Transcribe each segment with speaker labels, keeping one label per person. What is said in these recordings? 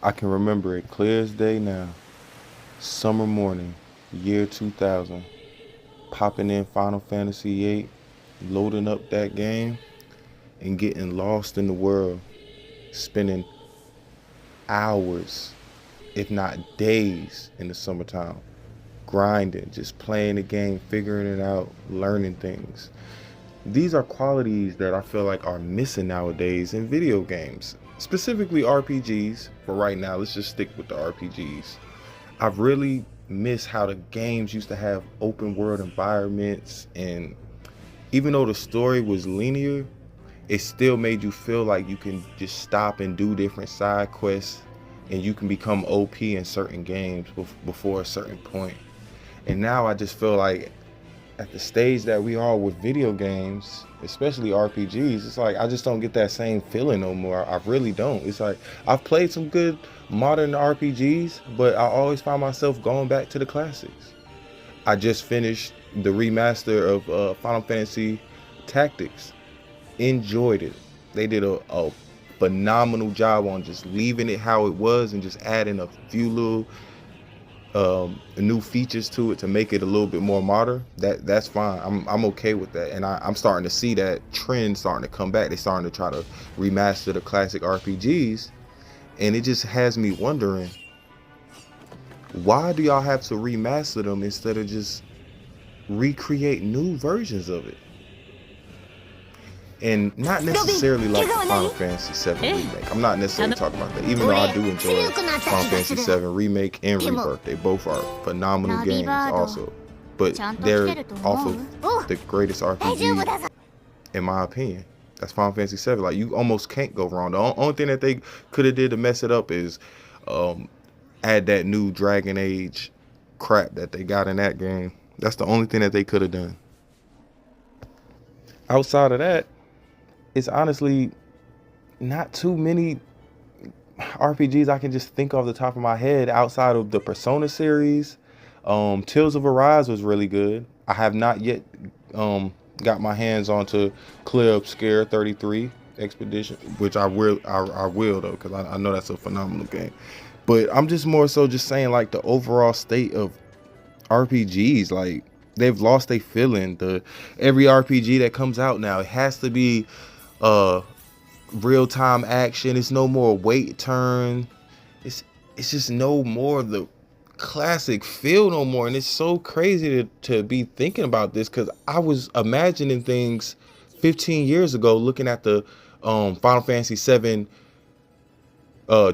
Speaker 1: I can remember it clear as day now. Summer morning, year 2000, popping in Final Fantasy VIII, loading up that game, and getting lost in the world, spending hours, if not days, in the summertime, grinding, just playing the game, figuring it out, learning things. These are qualities that I feel like are missing nowadays in video games, specifically RPGs. For right now, let's just stick with the RPGs. I really miss how the games used to have open world environments, and even though the story was linear, it still made you feel like you can just stop and do different side quests, and you can become OP in certain games before a certain point. And now I just feel like at the stage that we are with video games, especially RPGs, it's like I just don't get that same feeling no more. I really don't. It's like I've played some good modern RPGs, but I always find myself going back to the classics. I just finished the remaster of Final Fantasy Tactics. Enjoyed it. They did a phenomenal job on just leaving it how it was and just adding a few little new features to it to make it a little bit more modern. That's fine. I'm okay with that, and I'm starting to see that trend starting to come back. They're starting to try to remaster the classic RPGs, and it just has me wondering, why do y'all have to remaster them instead of just recreate new versions of it? And not necessarily like the Final Fantasy VII Remake. I'm not necessarily talking about that, even though I do enjoy Final Fantasy VII Remake and Rebirth. They both are phenomenal games also. But they're off of the greatest RPG, in my opinion. That's Final Fantasy VII. Like, you almost can't go wrong. The only thing that they could have did to mess it up is add that new Dragon Age crap that they got in that game. That's the only thing that they could have done. Outside of that, it's honestly not too many RPGs I can just think off the top of my head outside of the Persona series. Tales of Arise was really good. I have not yet got my hands onto Clear Obscure 33 Expedition, which I will though, because I know that's a phenomenal game. But I'm just more so just saying, like, the overall state of RPGs, like, they've lost their feeling. Every RPG that comes out now, it has to be uh real-time action. It's no more wait turn. It's just no more of the classic feel no more. And it's so crazy to be thinking about this, because I was imagining things 15 years ago looking at the Final Fantasy 7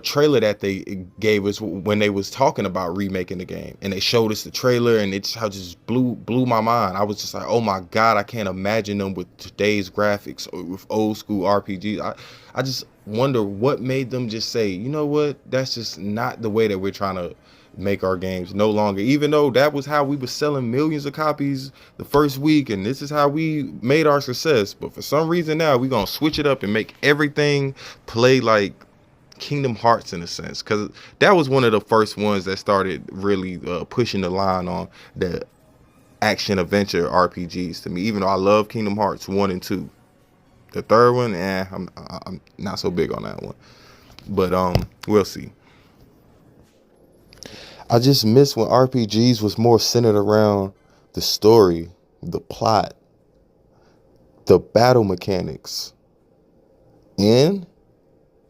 Speaker 1: trailer that they gave us when they was talking about remaking the game, and they showed us the trailer, and it just blew my mind. I was just like, oh my god, I can't imagine them with today's graphics or with old school RPGs. I just wonder what made them just say, you know what, that's just not the way that we're trying to make our games no longer, even though that was how we were selling millions of copies the first week, and this is how we made our success. But for some reason now we're gonna switch it up and make everything play like Kingdom Hearts, in a sense, because that was one of the first ones that started really pushing the line on the action adventure RPGs to me. Even though I love Kingdom Hearts 1 and 2, the third one, I'm not so big on that one. But we'll see. I just miss when RPGs was more centered around the story, the plot, the battle mechanics, and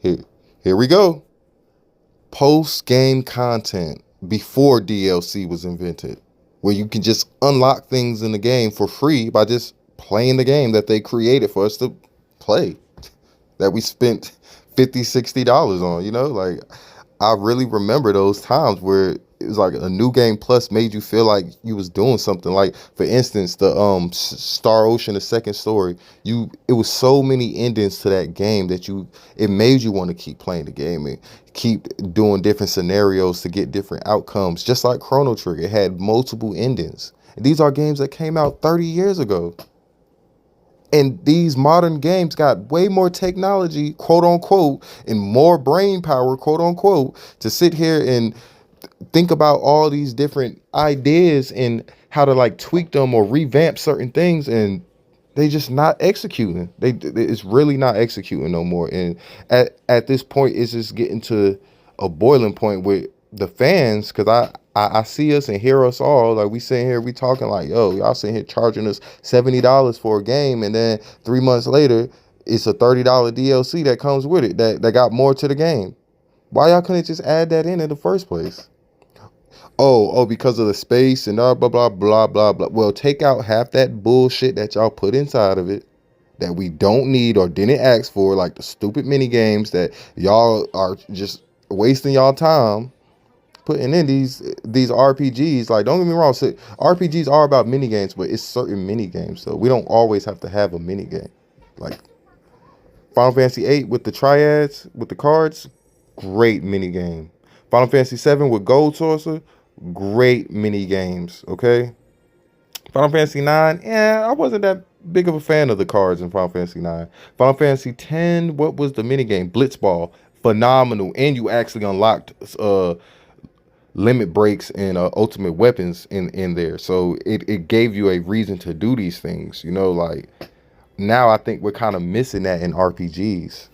Speaker 1: here here we go. Post-game content before DLC was invented, where you can just unlock things in the game for free by just playing the game that they created for us to play, that we spent 50, $60 on, like, I really remember those times where it was like a new game plus made you feel like you was doing something. Like, for instance, the Star Ocean, the second story, it was so many endings to that game that it made you want to keep playing the game and keep doing different scenarios to get different outcomes. Just like Chrono Trigger, it had multiple endings. And these are games that came out 30 years ago. And these modern games got way more technology, quote unquote, and more brain power, quote unquote, to sit here and think about all these different ideas and how to, like, tweak them or revamp certain things, and they just not executing. It's really not executing no more. And at this point, it's just getting to a boiling point with the fans, because I see us and hear us all, like we sitting here, we talking like, yo, y'all sitting here charging us $70 for a game, and then 3 months later it's a $30 DLC that comes with it that got more to the game. Why y'all couldn't just add that in the first place? Oh, because of the space and blah, blah, blah, blah, blah, blah. Well, take out half that bullshit that y'all put inside of it that we don't need or didn't ask for, like the stupid mini games that y'all are just wasting y'all time putting in these RPGs. Like, don't get me wrong, RPGs are about mini games, but it's certain mini games. So we don't always have to have a mini game. Like Final Fantasy VIII with the triads, with the cards, great mini game. Final Fantasy VII with Gold Sorcerer, great mini games. Okay. Final Fantasy IX, yeah, I wasn't that big of a fan of the cards in Final Fantasy IX. Final Fantasy X, what was the minigame? Blitzball, phenomenal. And you actually unlocked limit breaks and ultimate weapons in there. So it gave you a reason to do these things. You know, like now I think we're kind of missing that in RPGs.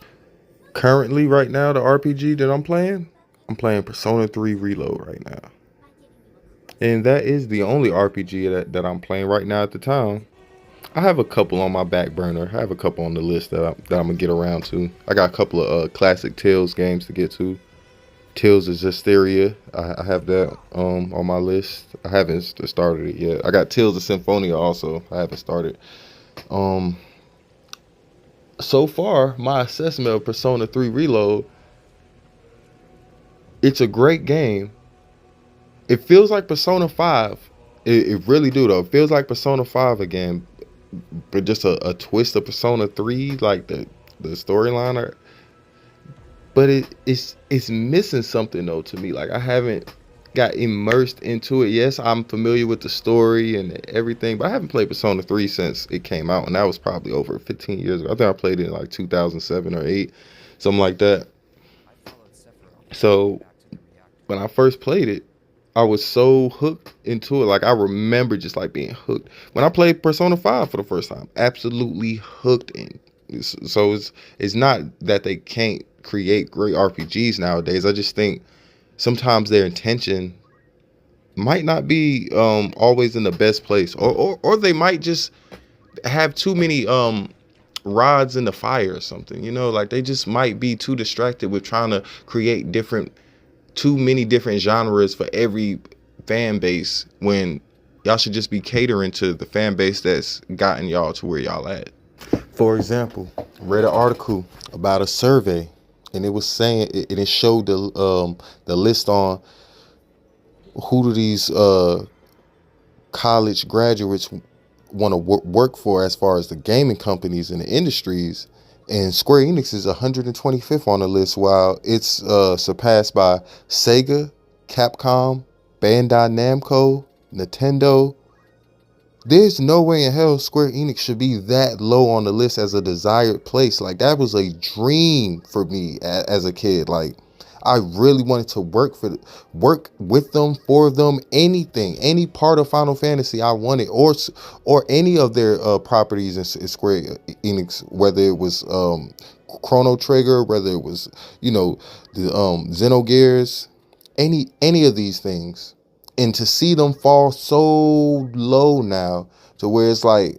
Speaker 1: Currently, right now, the RPG that I'm playing Persona 3 Reload right now. And that is the only RPG that I'm playing right now at the time. I have a couple on my back burner. I have a couple on the list that I'm gonna get around to. I got a couple of classic Tales games to get to. Tales of Zestiria, I have that on my list. I haven't started it yet. I got Tales of Symphonia also. I haven't started. Um, so far, my assessment of Persona 3 Reload, it's a great game. It feels like Persona 5. It really do though. It feels like Persona 5 again, but just a twist of Persona 3, like the storyline. But it's missing something though to me. Like I haven't got immersed into it. Yes, I'm familiar with the story and everything, but I haven't played Persona 3 since it came out, and that was probably over 15 years ago. I think I played it in like 2007 or 8, something like that. So when I first played it, I was so hooked into it. Like I remember just like being hooked when I played Persona 5 for the first time. Absolutely hooked in. So it's not that they can't create great RPGs nowadays. I just think sometimes their intention might not be always in the best place, or they might just have too many rods in the fire or something. You know, like they just might be too distracted with trying to create too many different genres for every fan base when y'all should just be catering to the fan base that's gotten y'all to where y'all at. For example, read an article about a survey, and it was saying, and it showed the list on who do these college graduates want to work for as far as the gaming companies and the industries. And Square Enix is 125th on the list, while it's surpassed by Sega, Capcom, Bandai Namco, Nintendo. There's no way in hell Square Enix should be that low on the list as a desired place. Like that was a dream for me as a kid. Like I really wanted to work with them, for them, anything, any part of Final Fantasy I wanted, or any of their properties in Square Enix, whether it was Chrono Trigger, whether it was the Xenogears, any of these things. And to see them fall so low now to where it's like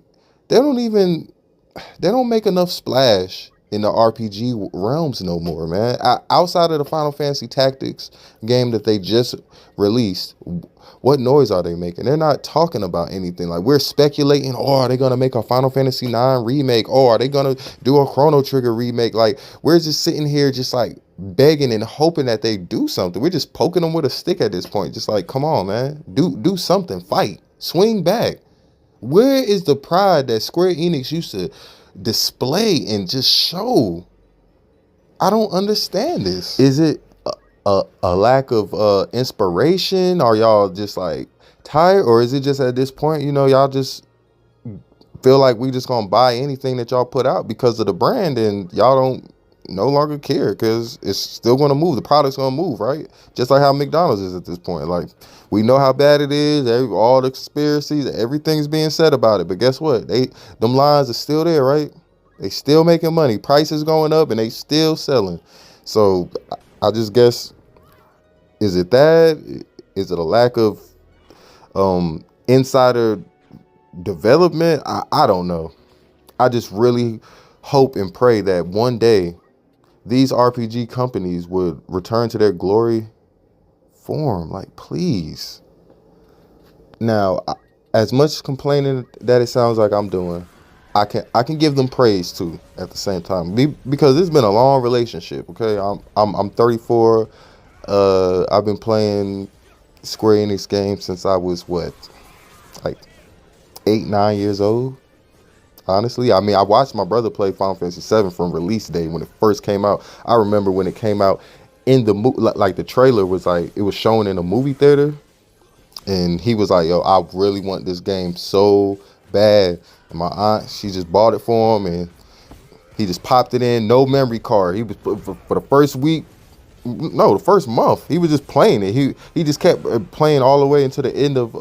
Speaker 1: they don't make enough splash in the RPG realms no more, man. Outside of the Final Fantasy Tactics game that they just released, what noise are they making? They're not talking about anything. Like we're speculating, are they gonna make a Final Fantasy IX remake? Or are they gonna do a Chrono Trigger remake? Like we're just sitting here just like begging and hoping that they do something. We're just poking them with a stick at this point. Just like, come on, man. Do something. Fight. Swing back. Where is the pride that Square Enix used to display and just show? I don't understand this. Is it a lack of inspiration? Are y'all just like tired? Or is it just at this point, y'all just feel like we just gonna buy anything that y'all put out because of the brand, and y'all don't no longer care because it's still gonna move. The product's gonna move, right? Just like how McDonald's is at this point. Like we know how bad it is. All the conspiracies, everything's being said about it. But guess what? Them lines are still there, right? They still making money. Prices going up, and they still selling. So I just guess
Speaker 2: Is it that? Is it a lack of insider development? I don't know. I just really hope and pray that one day these RPG companies would return to their glory form. Like, please. Now, as much complaining that it sounds like I'm doing, I can give them praise too at the same time, because it's been a long relationship. Okay, I'm 34. I've been playing Square Enix games since I was what, like 8, 9 years old. Honestly, I mean, I watched my brother play Final Fantasy VII from release day when it first came out. I remember when it came out in the like the trailer was like it was shown in a movie theater, and he was like, "Yo, I really want this game so bad." And my aunt, she just bought it for him, and he just popped it in, no memory card. He was for the first week, no, the first month, he was just playing it. He just kept playing all the way into the end of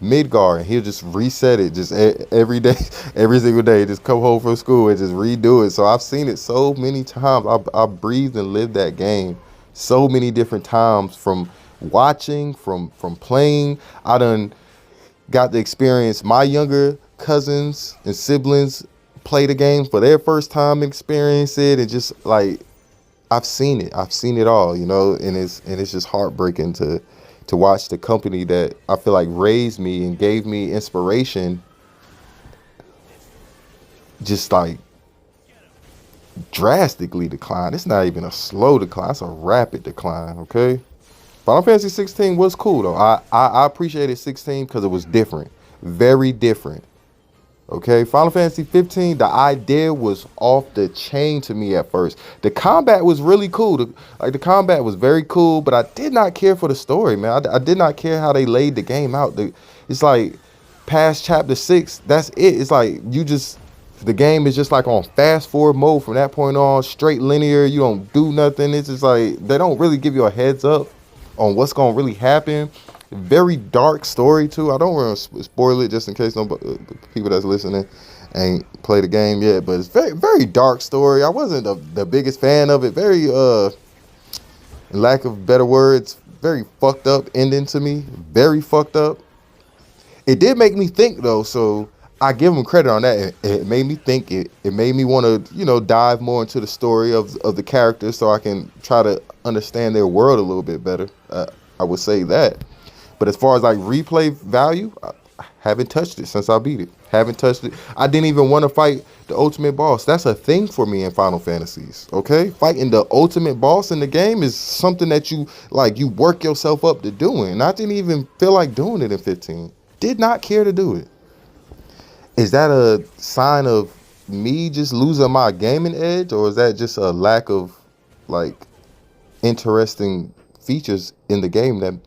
Speaker 2: Midgar, and he'll just reset it just every day, every single day. Just come home from school and just redo it. So I've seen it so many times. I breathed and lived that game so many different times, from watching, from playing. I done got to experience my younger cousins and siblings play the game for their first time, experience it, and just like I've seen it. I've seen it all, and it's just heartbreaking to watch the company that I feel like raised me and gave me inspiration just like drastically decline. It's not even a slow decline, it's a rapid decline, okay? Final Fantasy 16 was cool though. I appreciated 16 because it was different. Very different. Okay, Final Fantasy 15, the idea was off the chain to me at first. The combat was really cool. The combat was very cool, but I did not care for the story, man. I did not care how they laid the game out. It's like past chapter 6, that's it. It's like the game is just like on fast forward mode from that point on, straight linear. You don't do nothing. It's just like they don't really give you a heads up on what's gonna really happen. Very dark story too. I don't want to spoil it just in case people that's listening ain't played the game yet, but it's very, very dark story. I wasn't the biggest fan of it. Very in lack of better words, very fucked up ending to me. Very fucked up. It did make me think though, so I give them credit on that. It made me think. It made me want to dive more into the story of the characters so I can try to understand their world a little bit better. I would say that. But as far as like replay value, I haven't touched it since I beat it. Haven't touched it. I didn't even want to fight the ultimate boss. That's a thing for me in Final Fantasies. Okay, fighting the ultimate boss in the game is something that you work yourself up to doing. And I didn't even feel like doing it in 15. Did not care to do it. Is that a sign of me just losing my gaming edge, or is that just a lack of like interesting features in the game that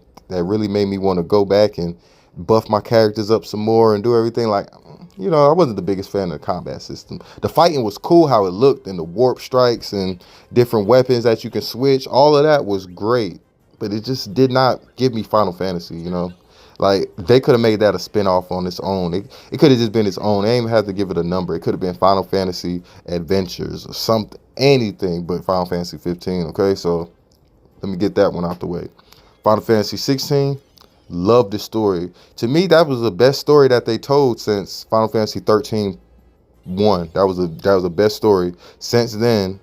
Speaker 2: really made me want to go back and buff my characters up some more and do everything? Like, I wasn't the biggest fan of the combat system. The fighting was cool, how it looked, and the warp strikes and different weapons that you can switch. All of that was great, but it just did not give me Final Fantasy, Like, they could have made that a spinoff on its own. It could have just been its own. They didn't even have to give it a number. It could have been Final Fantasy Adventures or something, anything but Final Fantasy 15, okay? So let me get that one out the way. Final Fantasy 16, loved the story. To me, that was the best story that they told since Final Fantasy 13 1. That was the best story since then.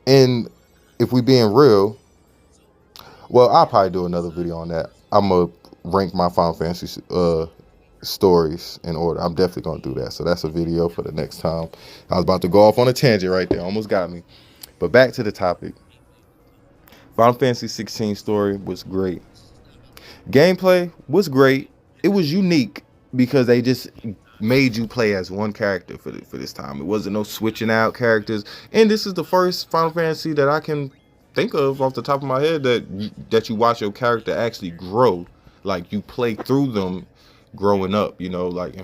Speaker 2: And if we being real, well, I'll probably do another video on that. I'm going to rank my Final Fantasy stories in order. I'm definitely going to do that. So that's a video for the next time. I was about to go off on a tangent right there. Almost got me. But back to the topic. Final Fantasy 16 story was great. Gameplay was great. It was unique because they just made you play as one character for this time. It wasn't no switching out characters. And this is the first Final Fantasy that I can think of off the top of my head that you watch your character actually grow. Like, you play through them growing up, like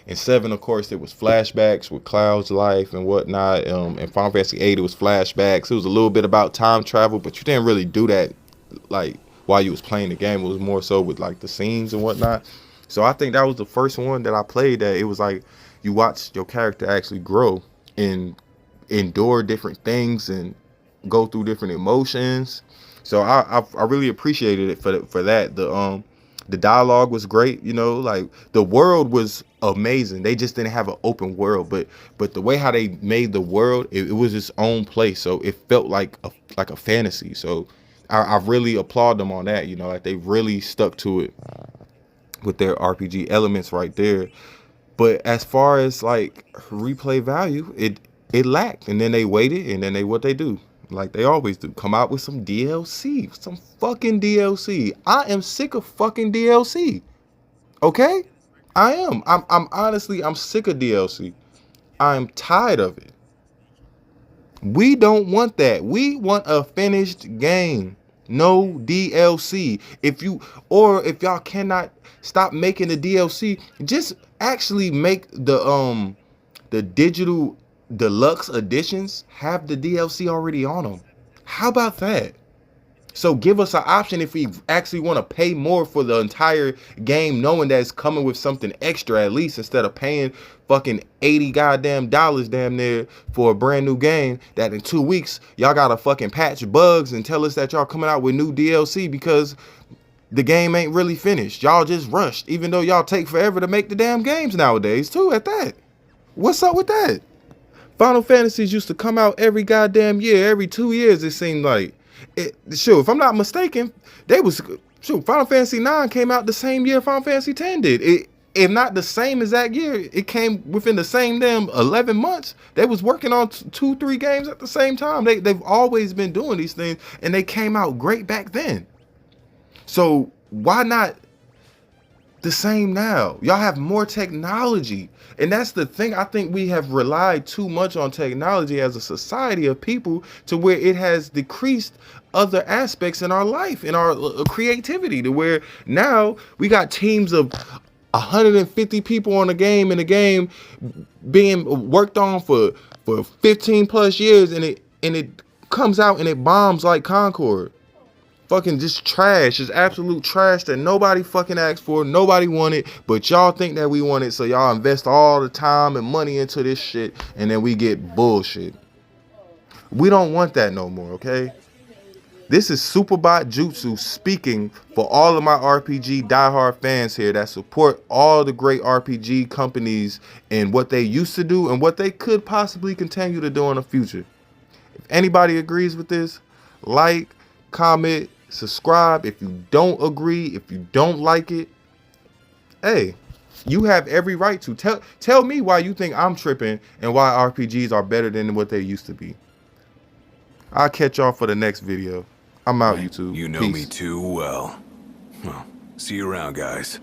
Speaker 2: in 7, of course, there was flashbacks with Cloud's life and whatnot. In Final Fantasy 8, it was flashbacks. It was a little bit about time travel, but you didn't really do that like while you was playing the game. It was more so with like the scenes and whatnot. So I think that was the first one that I played that it was like you watch your character actually grow and endure different things and go through different emotions.
Speaker 1: So I really appreciated it for that. The dialogue was great, you know, like the world was amazing. They just didn't have an open world, but the way how they made the world, it was its own place. So it felt like a fantasy. So I really applaud them on that, you know, like they really stuck to it with their RPG elements right there. But as far as like replay value, it lacked. And then they waited, and then what they do, like they always do, come out with some DLC, some fucking DLC. I am sick of fucking DLC. Okay, I am. I'm honestly, I'm sick of DLC. I'm tired of it. We don't want that. We want a finished game. No DLC. If y'all cannot stop making the DLC, just actually make the digital deluxe editions have the DLC already on them. How about that? So give us an option if we actually want to pay more for the entire game, knowing that it's coming with something extra at least, instead of paying fucking 80 goddamn dollars damn near for a brand new game that in 2 weeks y'all gotta fucking patch bugs and tell us that y'all coming out with new DLC because the game ain't really finished. Y'all just rushed, even though y'all take forever to make the damn games nowadays too at that. What's up with that? Final Fantasies used to come out every goddamn year, every 2 years it seemed like. Sure, if I'm not mistaken, Final Fantasy 9 came out the same year Final Fantasy 10 did. If not the same exact year, it came within the same damn 11 months. They was working on 2-3 games at the same time. They've always been doing these things, and they came out great back then. So why not the same now? Y'all have more technology. And that's the thing. I think we have relied too much on technology as a society of people to where it has decreased other aspects in our life, in our creativity, to where now we got teams of 150 people on a game, and a game being worked on for 15 plus years, and it comes out and it bombs like Concord. Fucking just trash. Just absolute trash that nobody fucking asked for. Nobody wanted, but y'all think that we want it, so y'all invest all the time and money into this shit, and then we get bullshit. We don't want that no more, okay? This is Superbot Jutsu speaking for all of my RPG diehard fans here that support all the great RPG companies and what they used to do and what they could possibly continue to do in the future. If anybody agrees with this, like, comment, subscribe. If you don't agree, if you don't like it, hey, you have every right to tell me why you think I'm tripping and why RPGs are better than what they used to be. I'll catch y'all for the next video. I'm out, YouTube.
Speaker 3: You know
Speaker 1: Peace.
Speaker 3: me too well. Well, see you around, guys.